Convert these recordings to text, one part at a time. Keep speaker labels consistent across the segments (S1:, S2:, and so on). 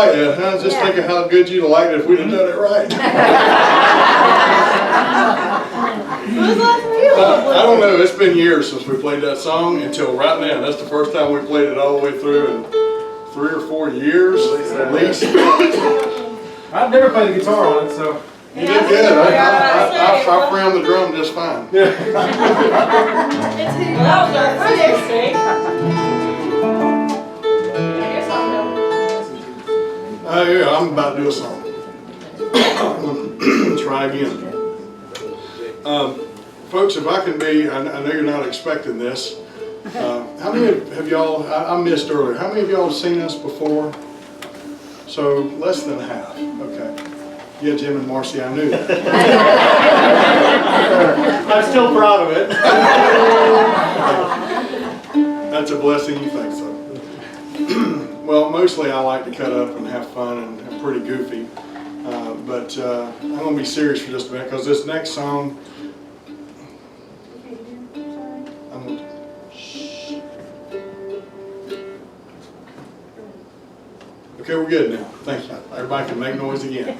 S1: like that, huh? Just think of how good you'd have liked it if we'd have done it right. I don't know, it's been years since we played that song until right now. That's the first time we played it all the way through in 3 or 4 years at least.
S2: I've never played the guitar on it, so.
S1: You did good. I found the drum just fine.
S3: That was our first mistake.
S1: Yeah, I'm about to do a song. Try again. Folks, if I can be, I know you're not expecting this. How many have y'all, I missed earlier, how many of y'all have seen us before? So, less than half, okay. Yeah, Jim and Marci, I knew that.
S2: I'm still proud of it.
S1: That's a blessing, you think so. Well, mostly I like to cut up and have fun and I'm pretty goofy. But I'm going to be serious for just a minute because this next song, okay, we're good now. Thank you. Everybody can make noise again.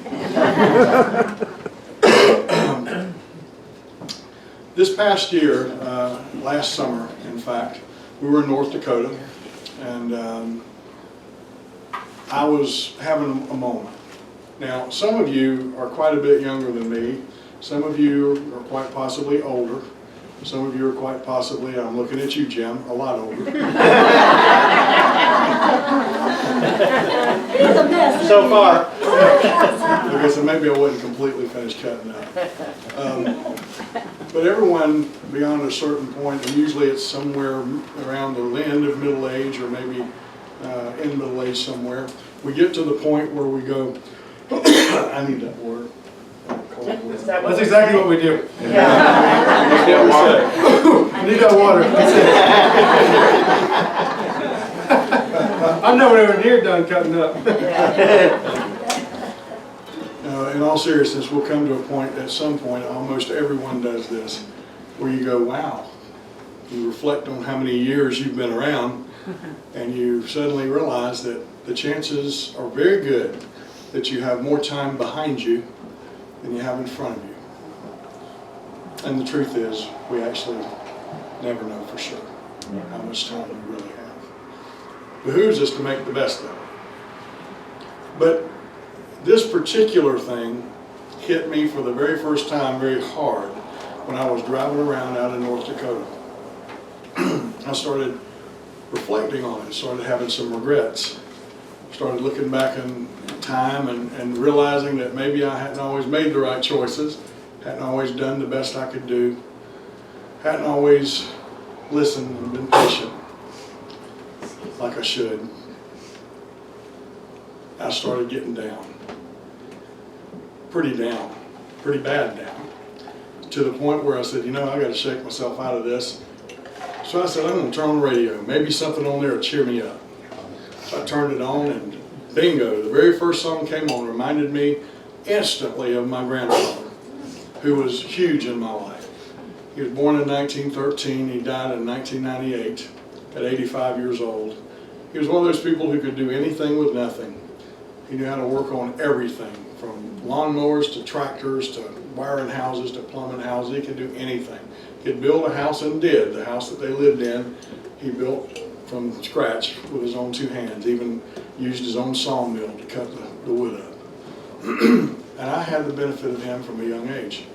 S1: This past year, last summer, in fact, we were in North Dakota, and I was having a moment. Now, some of you are quite a bit younger than me. Some of you are quite possibly older. Some of you are quite possibly, I'm looking at you, Jim, a lot older.
S2: So far.
S1: Okay, so maybe I wasn't completely finished cutting up. But everyone beyond a certain point, and usually it's somewhere around the end of middle age or maybe in middle age somewhere, we get to the point where we go, I need that water.
S2: That's exactly what we do.
S3: Yeah.
S2: I need that water. I'm nowhere near done cutting up.
S1: In all seriousness, we'll come to a point, at some point, almost everyone does this, where you go, wow. You reflect on how many years you've been around, and you suddenly realize that the chances are very good that you have more time behind you than you have in front of you. And the truth is, we actually never know for sure how much time we really have. Behooves us to make the best of it. But this particular thing hit me for the very first time very hard when I was driving around out in North Dakota. I started reflecting on it, started having some regrets, started looking back in time and realizing that maybe I hadn't always made the right choices, hadn't always done the best I could do, hadn't always listened and been patient like I should. I started getting down, pretty bad down, to the point where I said, you know, I got to shake myself out of this. So I said, I'm going to turn on the radio. Maybe something on there will cheer me up. So I turned it on and bingo, the very first song came on reminded me instantly of my grandfather, who was huge in my life. He was born in 1913, he died in 1998 at 85 years old. He was one of those people who could do anything with nothing. He knew how to work on everything, from lawnmowers to tractors to wiring houses to plumbing houses. He could do anything. He could build a house and did. The house that they lived in, he built from scratch with his own 2 hands, even used his own sawmill to cut the wood up. And I had the benefit of him from a young age.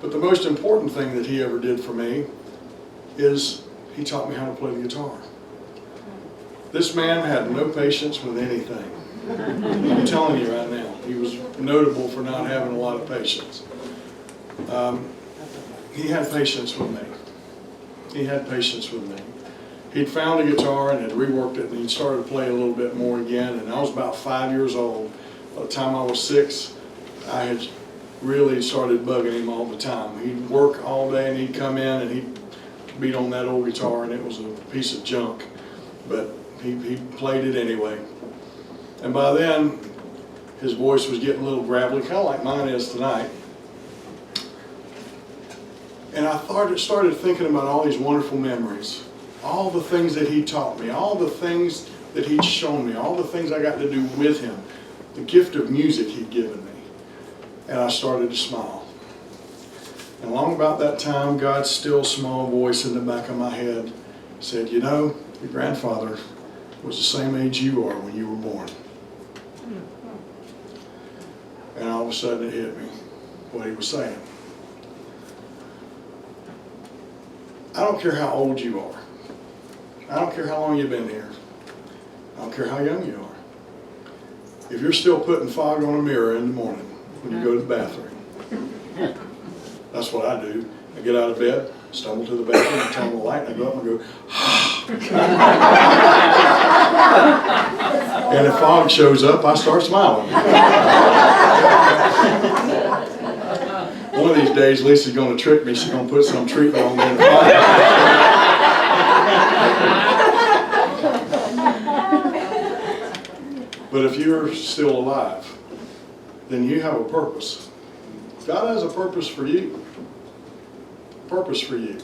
S1: But the most important thing that he ever did for me is he taught me how to play the guitar. This man had no patience with anything. I'm telling you right now, he was notable for not having a lot of patience. He had patience with me. He had patience with me. He'd found a guitar and had reworked it, and he'd started to play a little bit more again, and I was about 5 years old. By the time I was 6, I had really started bugging him all the time. He'd work all day and he'd come in and he'd beat on that old guitar, and it was a piece of junk, but he played it anyway. And by then, his voice was getting a little gravelly, kind of like mine is tonight. And I started thinking about all these wonderful memories, all the things that he taught me, all the things that he'd shown me, all the things I got to do with him, the gift of music he'd given me. And I started to smile. And along about that time, God's still small voice in the back of my head said, you know, your grandfather was the same age you are when you were born. And all of a sudden it hit me, what he was saying. I don't care how old you are. I don't care how long you've been here. I don't care how young you are. If you're still putting fog on a mirror in the morning when you go to the bathroom, that's what I do. I get out of bed, stumble to the bathroom, I turn on the light, and I go up and go, and if fog shows up, I start smiling. One of these days, Lisa's going to trick me. She's going to put some treatment on me in the fog. But if you're still alive, then you have a purpose. God has a purpose for you. Purpose for you.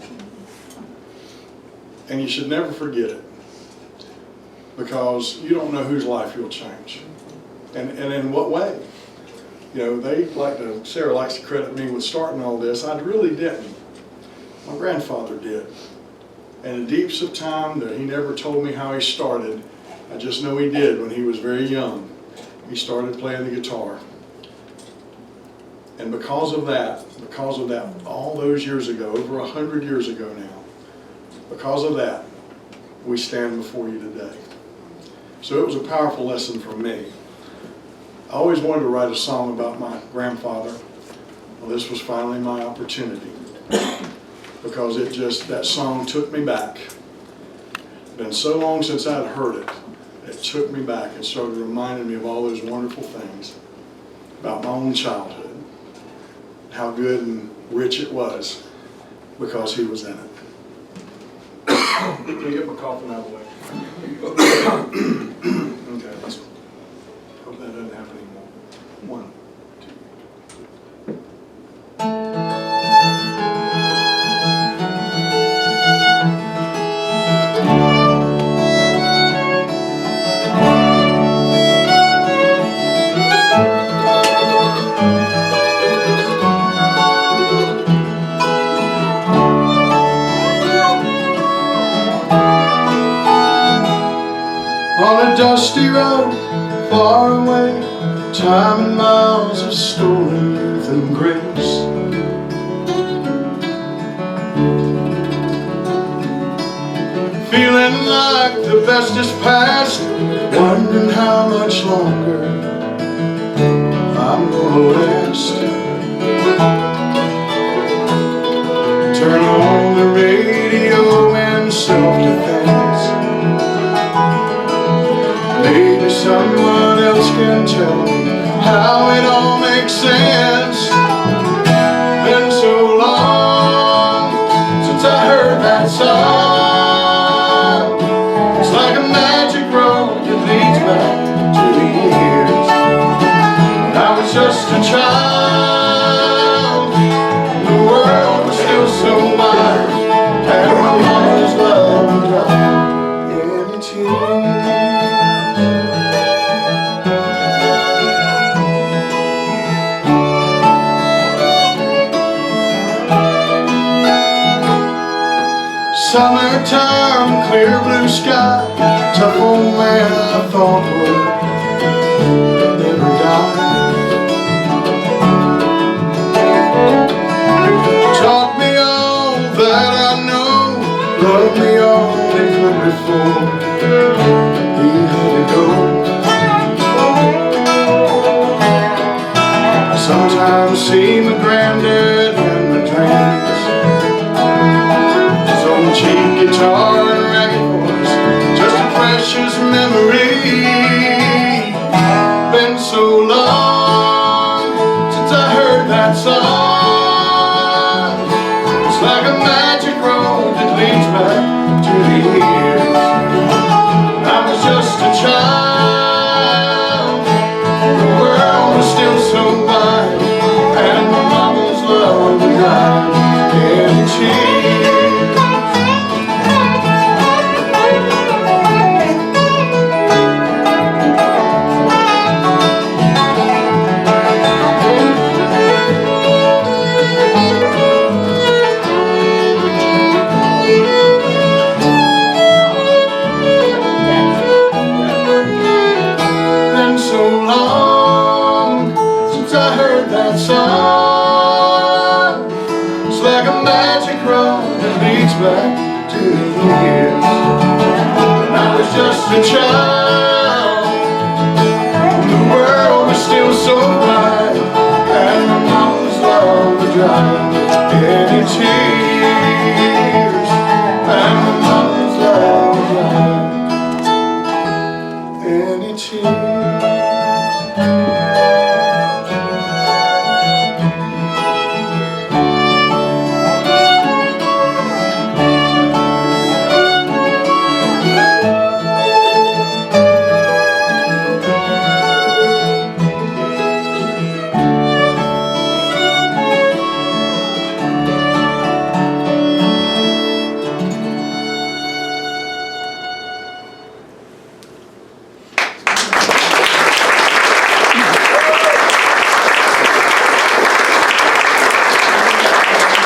S1: And you should never forget it. Because you don't know whose life you'll change. And in what way. You know, Sarah likes to credit me with starting all this. I really didn't. My grandfather did. And in the deeps of time that he never told me how he started, I just know he did when he was very young. He started playing the guitar. And because of that, all those years ago, over 100 years ago now, because of that, we stand before you today. So it was a powerful lesson for me. I always wanted to write a song about my grandfather. Well, this was finally my opportunity. Because that song took me back. It's been so long since I'd heard it. It took me back and started reminding me of all those wonderful things about my own childhood. How good and rich it was because he was in it. Let me get my coffin out of the way. Okay, let's hope that doesn't happen anymore. 1, 2. On a dusty road, far away, time and miles of stolen youth and grace. Feeling like the best is past, wondering how much longer I'm gonna last. Turn on the radio in self-defense. Maybe someone else can tell me how it all makes sense. Been so long since I heard that song. It's like a magic road that leads back to the years when I was just a child. The world was still so wide, and my mama's love would drop in tears. Summertime, clear blue sky, tough old man I thought would never die. Taught me all that I know, loved me all he could before he had to go. I sometimes see my granddad in my dreams. Cheap guitar and ragged voice, just a precious memory.